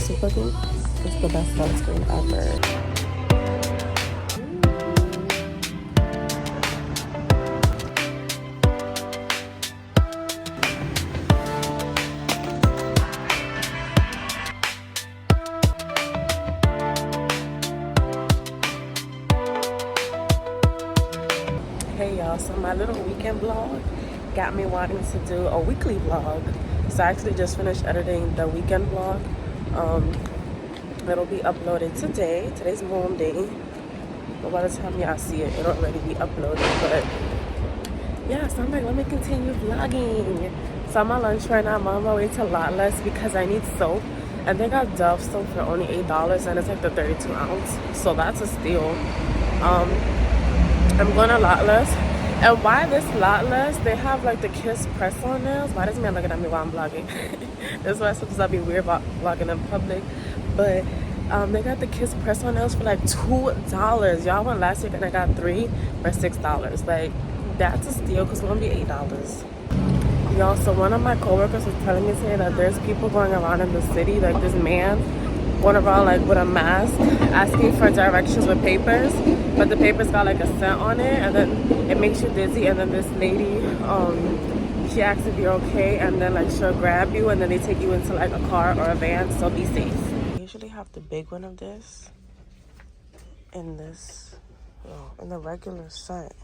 Supergoop. It's the best sunscreen ever. Hey y'all, so my little weekend vlog got me wanting to do a weekly vlog. So I actually just finished editing the weekend vlog. It'll be uploaded today. Today's Monday. But by the time y'all see it, it'll already be uploaded. But yeah, so I'm like, let me continue vlogging. So I'm on lunch right now. I'm on my way to Lot Less because I need soap. And they got Dove soap for only $8 and it's like the 32 ounce. So that's a steal. I'm going to Lot Less. And why this Lot Less? They have like the Kiss press-on nails. Why does man looking at me while I'm vlogging? That's why sometimes I'll be weird about vlogging in public. But they got the Kiss press-on nails for like $2. Y'all went last week and I got 3 for $6. Like, that's a steal because one be $8. Y'all, so one of my coworkers was telling me today that there's people going around in the city, like this man going around like with a mask asking for directions with papers, but the papers got like a scent on it and then it makes you dizzy, and then this lady she asks if you're okay and then like she'll grab you and then they take you into like a car or a van, so be safe. I usually have the big one of this in this in the regular scent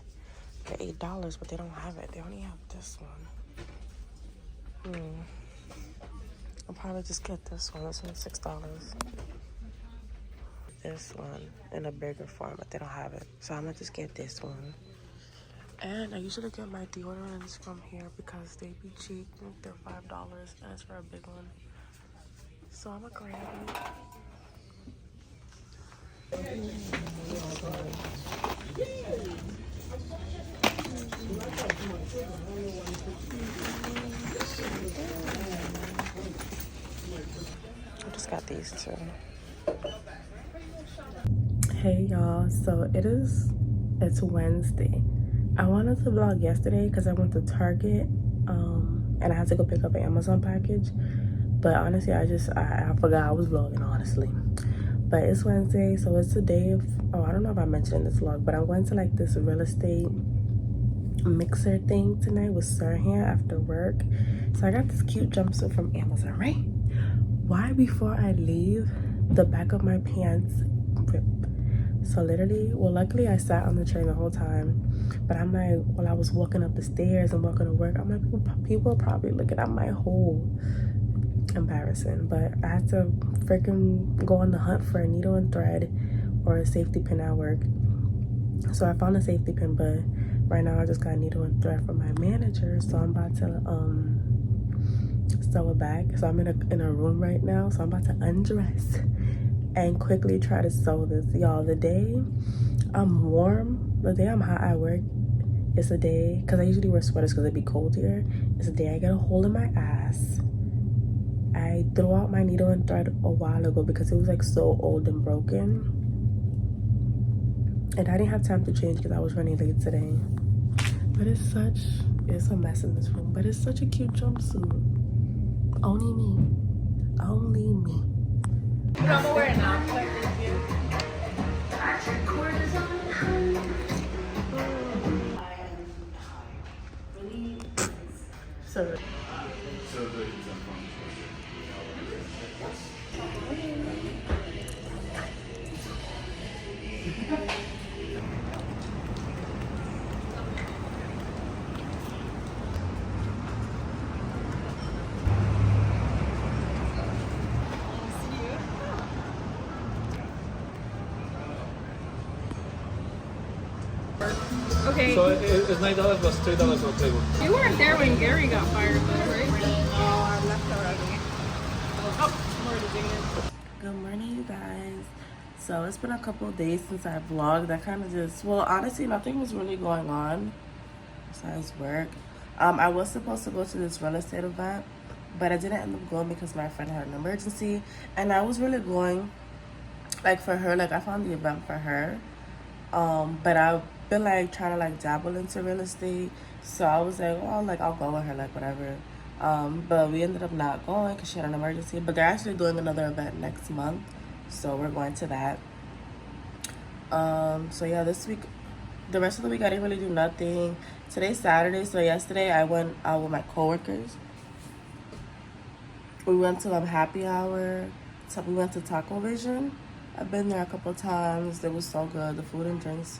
for $8, but they don't have it. They only have this one. I'll probably just get this one. This one's $6. This one in a bigger form, but they don't have it. So I'm gonna just get this one. And I usually get my deodorants from here because they be cheap. I think they're $5 and it's for a big one. So I'm gonna grab I just got these two. Hey y'all, so it's Wednesday. I wanted to vlog yesterday because I went to Target and I had to go pick up an Amazon package, but honestly I forgot I was vlogging, honestly. But it's Wednesday, so it's the day of, I don't know if I mentioned in this vlog, but I went to like this real estate mixer thing tonight with Sirhan after work. So I got this cute jumpsuit from Amazon, right? Why before I leave, the back of my pants rip. So literally, well, luckily I sat on the train the whole time, but I'm like, while I was walking up the stairs and walking to work, I'm like, people are probably looking at my hole. Embarrassing. But I had to freaking go on the hunt for a needle and thread or a safety pin at work. So I found a safety pin, but right now I just got a needle and thread from my manager, so I'm about to sew it back. So I'm in a room right now, so I'm about to undress and quickly try to sew this. Y'all, the day I'm warm, the day I'm hot at work, it's a day, because I usually wear sweaters because it'd be cold here, it's a day I get a hole in my ass. I threw out my needle and thread a while ago because it was like so old and broken, and I didn't have time to change because I was running late today. But it's a mess in this room, but it's such a cute jumpsuit. Only me. Only me. I'm gonna wear it now. So Okay. So it's $9 plus $3 for table. You weren't there when Gary got fired, though, right? Oh, I left already. Oh, more to dig in. good morning, you guys. So it's been a couple of days since I vlogged. I kind of just, well, honestly, nothing was really going on besides work. I was supposed to go to this real estate event, but I didn't end up going because my friend had an emergency, and I was really going like for her, like I found the event for her, but I've been like trying to like dabble into real estate, so I was like, oh, like I'll go with her, like whatever. But we ended up not going because she had an emergency. But they're actually doing another event next month, so we're going to that. So yeah, this week, the rest of the week I didn't really do nothing. Today's Saturday, so yesterday I went out with my coworkers. We went to happy hour. So we went to Taco Vision. I've been there a couple times. It was so good. The food and drinks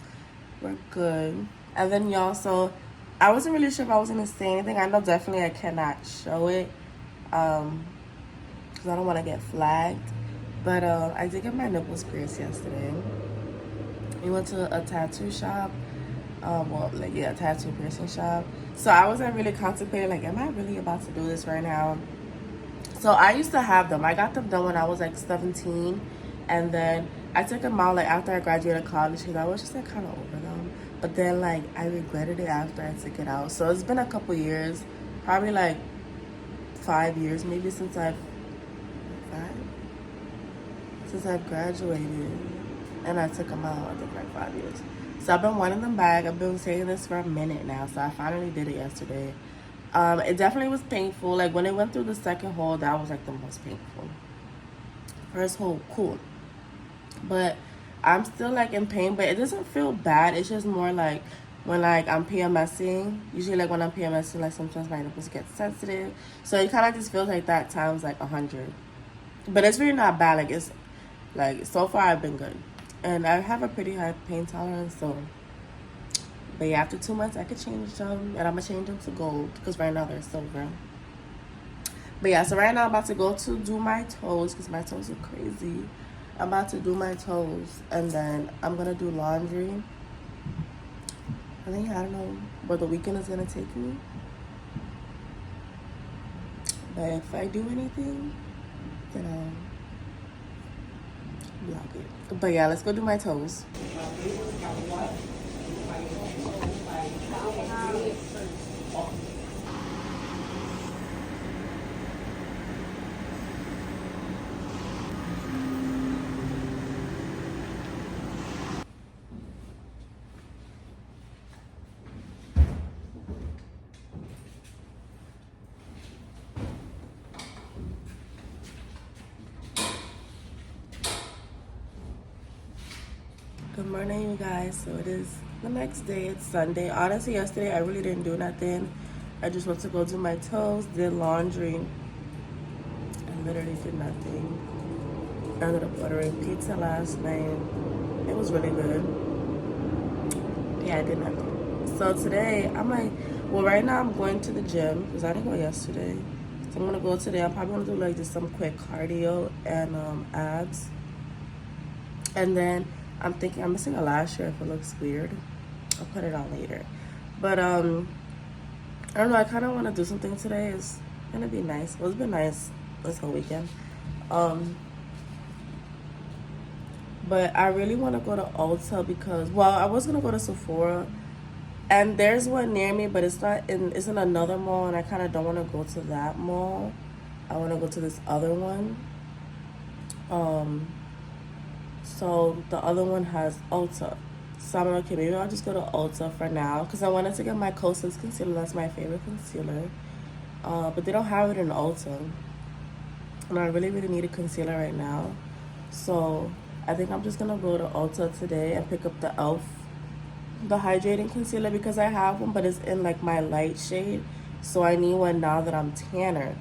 were good. And then y'all, so I wasn't really sure if I was gonna say anything. I know definitely I cannot show it, because I don't want to get flagged. But I did get my nipples pierced yesterday. We went to a tattoo shop. A tattoo piercing shop. So I wasn't really contemplating, like, am I really about to do this right now? So I used to have them. I got them done when I was like 17, and then I took them out like after I graduated college because I was just like kind of over them. But then like I regretted it after I took it out. So it's been a couple years, probably like 5 years maybe since I've graduated, and I took them out. I think like 5 years. So I've been wanting them back. I've been saying this for a minute now. So I finally did it yesterday. It definitely was painful. Like when it went through the second hole, that was like the most painful. First hole, cool. But I'm still like in pain, but it doesn't feel bad. It's just more like when like I'm PMSing. Usually like when I'm PMSing, like sometimes my nipples get sensitive. So it kind of just feels like that times like 100. But it's really not bad. Like it's like so far I've been good. And I have a pretty high pain tolerance, so. But yeah, after 2 months, I could change them. And I'm going to change them to gold because right now they're silver. But yeah, so right now I'm about to go to do my toes because my toes are crazy. I'm about to do my toes. And then I'm going to do laundry. I don't know where the weekend is going to take me. But if I do anything, then I'll vlog it. But yeah, let's go do my toes. Good morning, you guys. So it is the next day. It's Sunday. Honestly, yesterday I really didn't do nothing. I just went to go do my toes, did laundry. I literally did nothing. I ended up ordering pizza last night. It was really good. Yeah, I did nothing. So today I'm like, well, right now I'm going to the gym because I didn't go yesterday. So I'm gonna go today. I'm probably gonna do like just some quick cardio and abs. And then I'm thinking I'm missing a lash here if it looks weird. I'll put it on later. But I don't know, I kind of want to do something today. It's gonna be nice. Well, it's been nice this whole weekend. But I really want to go to Ulta because, well, I was gonna go to Sephora, and there's one near me, but it's in another mall, and I kind of don't want to go to that mall. I want to go to this other one. So the other one has Ulta. So I'm like, okay, maybe I'll just go to Ulta for now because I wanted to get my Kosas concealer. That's my favorite concealer. But they don't have it in Ulta. And I really, really need a concealer right now. So I think I'm just going to go to Ulta today and pick up the e.l.f. the hydrating concealer because I have one, but it's in like my light shade. So I need one now that I'm tanner.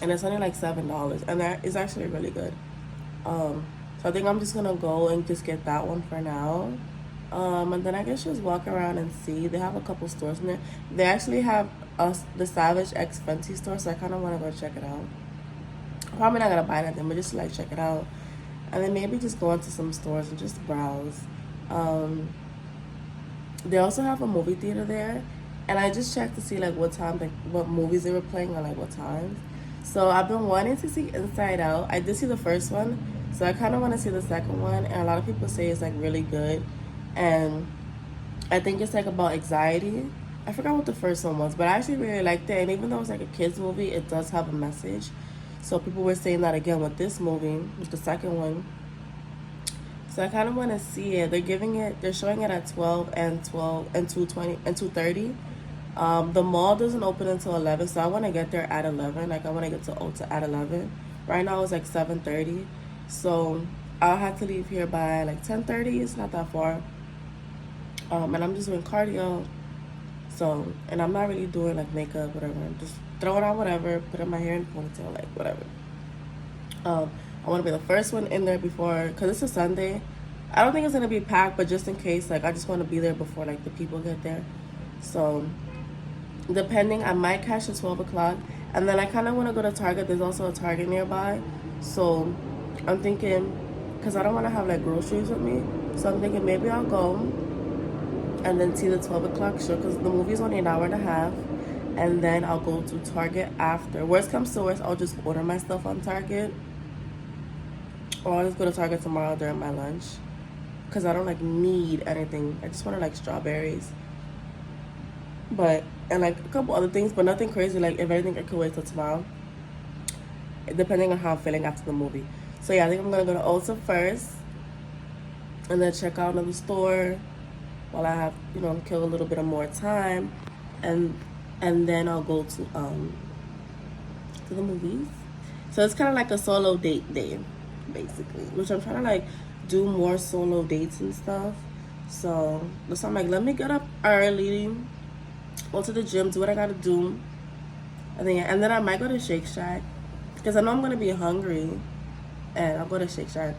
And it's only like $7. And that is actually really good. So I think I'm just gonna go and just get that one for now. And then I guess just walk around and see. They have a couple stores in there. They actually have the Savage X Fenty store, so I kind of want to go check it out. I'm probably not gonna buy anything, but just to, like check it out. And then maybe just go into some stores and just browse. They also have a movie theater there, and I just checked to see like what time, like what movies they were playing or like what times. So I've been wanting to see Inside Out. I did see the first one, so I kind of want to see the second one. And a lot of people say it's like really good, and I think it's like about anxiety. I forgot what the first one was, but I actually really liked it. And even though it's like a kids movie, it does have a message. So people were saying that again with this movie, with the second one. So I kind of want to see it. They're showing it at 12 and 2:20 and 2:30. The mall doesn't open until 11, so I want to get there at 11. Like, I want to get to Ulta at 11. Right now it's like 7:30, so I'll have to leave here by like 10:30. It's not that far. And I'm just doing cardio. So, and I'm not really doing like makeup, whatever. I'm just throwing on whatever, putting my hair in a ponytail, like whatever. I want to be the first one in there before, because it's a Sunday. I don't think it's going to be packed, but just in case, like, I just want to be there before, like, the people get there. So, depending, I might catch the 12 o'clock. And then I kind of want to go to Target. There's also a Target nearby. So, I'm thinking, because I don't want to have, like, groceries with me. So, I'm thinking maybe I'll go and then see the 12 o'clock show, because the movie's only an hour and a half. And then I'll go to Target after. Worst comes to worst, I'll just order my stuff on Target. Or I'll just go to Target tomorrow during my lunch. Because I don't, like, need anything. I just want to, like, strawberries. But, and, like, a couple other things. But nothing crazy. Like, if anything, I could wait till tomorrow. Depending on how I'm feeling after the movie. So, yeah, I think I'm going to go to Ulta first. And then check out another store. While I have, you know, kill a little bit of more time. And then I'll go to the movies. So, it's kind of like a solo date day. Basically, which I'm trying to like do more solo dates and stuff. So I'm like, let me get up early, go to the gym, do what I gotta do, and then I might go to Shake Shack because I know I'm gonna be hungry, and I'll go to Shake Shack.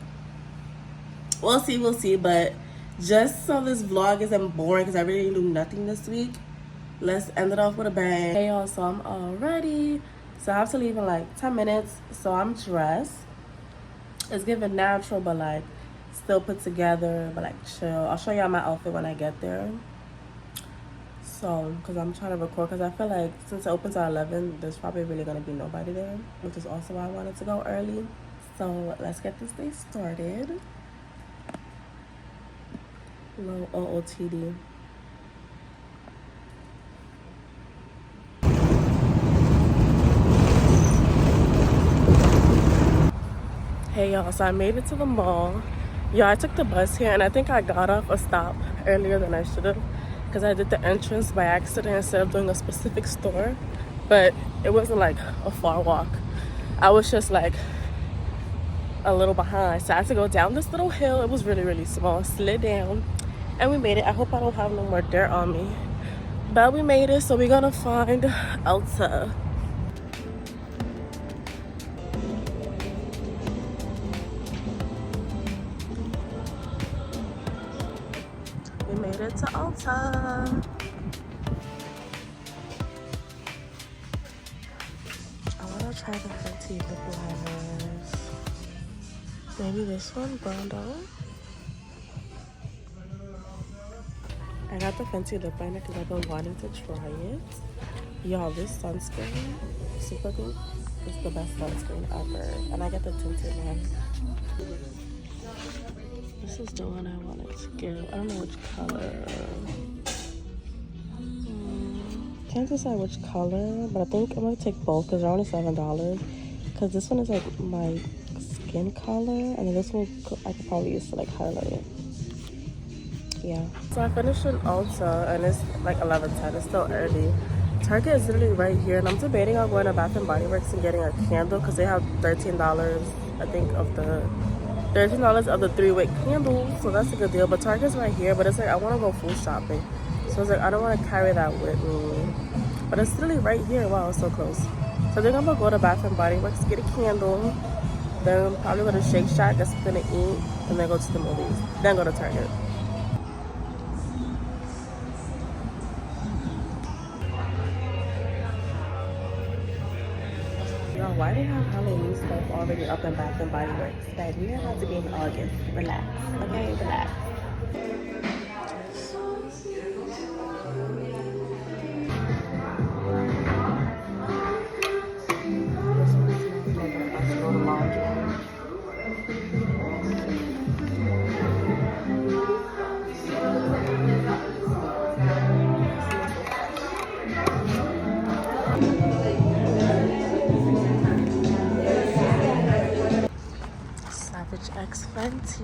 We'll see. But just so this vlog isn't boring, because I really didn't do nothing this week, let's end it off with a bang. Hey y'all, so I'm all ready. So I have to leave in like 10 minutes. So I'm dressed. It's giving natural, but like still put together, but like chill. I'll show y'all my outfit when I get there. So, because I'm trying to record, because I feel like since it opens at 11, there's probably really going to be nobody there, which is also why I wanted to go early. So, let's get this day started. Little OOTD. Hey y'all, so I made it to the mall. Yeah, I took the bus here, and I think I got off a stop earlier than I should have, because I did the entrance by accident instead of doing a specific store. But it wasn't like a far walk. I was just like a little behind, so I had to go down this little hill. It was really, really small. Slid down, and we made it. I hope I don't have no more dirt on me, but we made it. So we're gonna find Ulta. We made it to Ulta. I want to try the Fenty lip liners. Maybe this one, Bondo. I got the Fenty lip liner because I've been wanting to try it. Y'all, this sunscreen, Supergoop, is the best sunscreen ever. And I got the tinted one. This is the one I wanted to get. I don't know which color. Can't decide which color, but I think I'm gonna take both because they're only $7. Because this one is like my skin color, and then this one I could probably use to like highlight it. Yeah. So I finished in Ulta, and it's like 11:10. It's still early. Target is literally right here, and I'm debating on going to Bath and Body Works and getting a candle because they have $13. I think of the $13 of the 3-wick candles, so that's a good deal. But Target's right here, but it's like I want to go food shopping, so it's like I don't want to carry that with me. But it's literally right here. Wow, it's so close. So I think I'm gonna go to Bath and Body Works, get a candle, then probably go to Shake Shack, get something to eat, and then go to the movies. Then go to Target. Yo, why do they have Halloween stuff already up in Bath and Body Works? Guys, we have to be in August. Relax. Okay, relax. Savage X Fenty.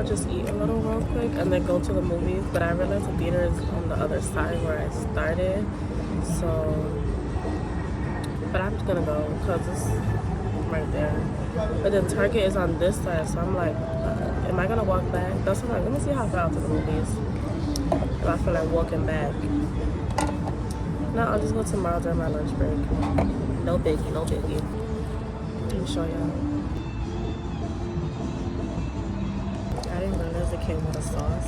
I'll just eat a little real quick and then go to the movies. But I realized the theater is on the other side where I started. So, but I'm just gonna go because it's right there. But then Target is on this side, so I'm like, am I gonna walk back? That's what I'm like, let me see how far out to the movies. If I feel like walking back. No, I'll just go tomorrow during my lunch break. No biggie, no biggie. Let me show y'all. I didn't realize it came with a sauce.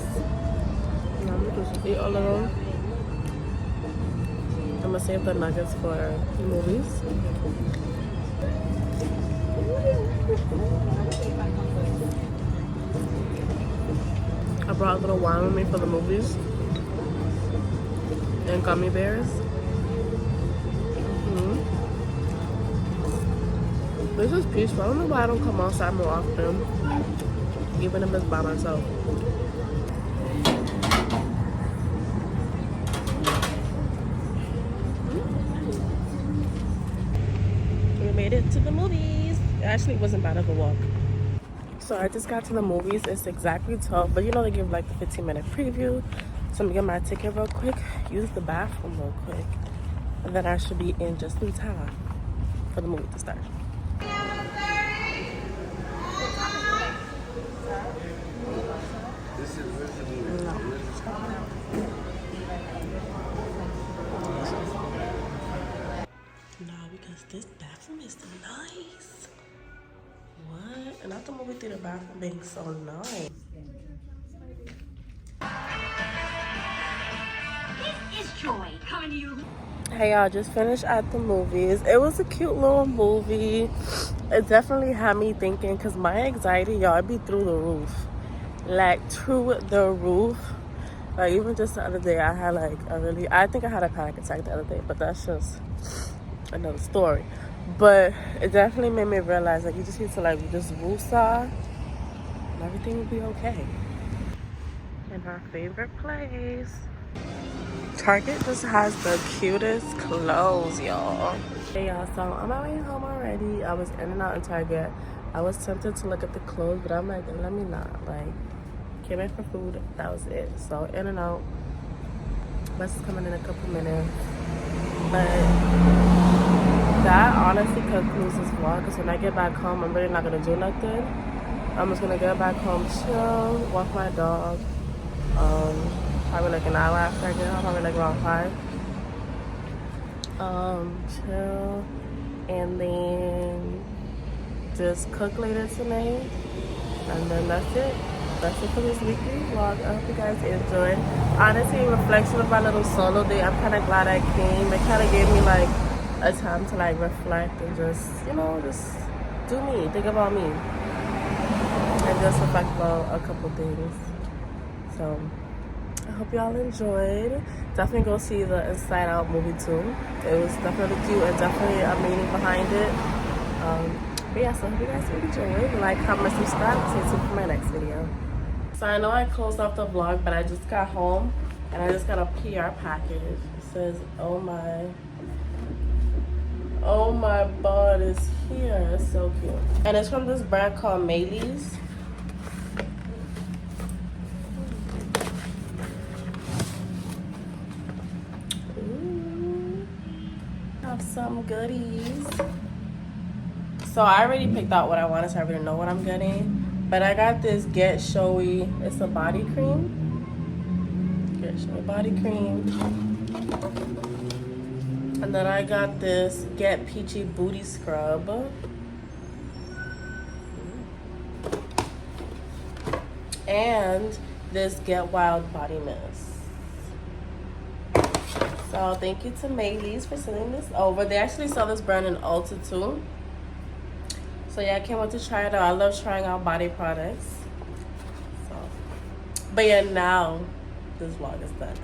Now I'm gonna just eat all of them. I'm gonna save the nuggets for the movies. I brought a little wine with me for the movies. And gummy bears. This is peaceful. I don't know why I don't come outside more often. Even if it's by myself. We made it to the movies. It actually wasn't bad of a walk. So I just got to the movies. It's exactly 12, but you know they give like the 15-minute preview. So I'm gonna get my ticket real quick, use the bathroom real quick, and then I should be in just in time for the movie to start. No, because this bathroom is nice. What? And not the movie theater bathroom being so nice. This is Joy coming to you. Hey y'all, just finished at the movies. It was a cute little movie. It definitely had me thinking because my anxiety, y'all, it'd be through the roof. Like through the roof. Like even just the other day I had like I think I had a panic attack the other day, but that's just another story. But it definitely made me realize like you just need to like just woosah and everything will be okay. In our favorite place. Target just has the cutest clothes, y'all. Hey y'all, so I'm on my way home already. I was in and out in Target. I was tempted to look at the clothes, but I'm like, let me not. Like, came in for food, that was it. So in and out. Bus is coming in a couple minutes. But that honestly concludes this vlog, because when I get back home, I'm really not gonna do nothing. I'm just gonna get back home, chill, walk my dog. Probably like an hour after I get home, probably like around 5. Chill, and then just cook later tonight, and then that's it. That's it for this weekly vlog. I hope you guys enjoyed. Honestly, in reflection of my little solo day, I'm kind of glad I came. It kind of gave me like a time to like reflect and just, you know, just do me, think about me, and just reflect about a couple things. So I hope y'all enjoyed. Definitely go see the Inside Out movie too. It was definitely cute and definitely a meaning behind it. But yeah, so I hope you guys enjoyed. Like, comment, subscribe. Stay tuned for my next video. So I know I closed off the vlog, but I just got home and I just got a PR package. It says, oh my bud is here. It's so cute. And it's from this brand called Maylis. Some goodies. So I already picked out what I wanted, so I already know what I'm getting. But I got this Get Showy. It's a body cream. Get Showy body cream. And then I got this Get Peachy Booty Scrub. And this Get Wild Body Mist. So thank you to Maylis for sending this over. They actually sell this brand in Ulta too. So yeah, I can't wait to try it out. I love trying out body products. So, but yeah, now this vlog is done.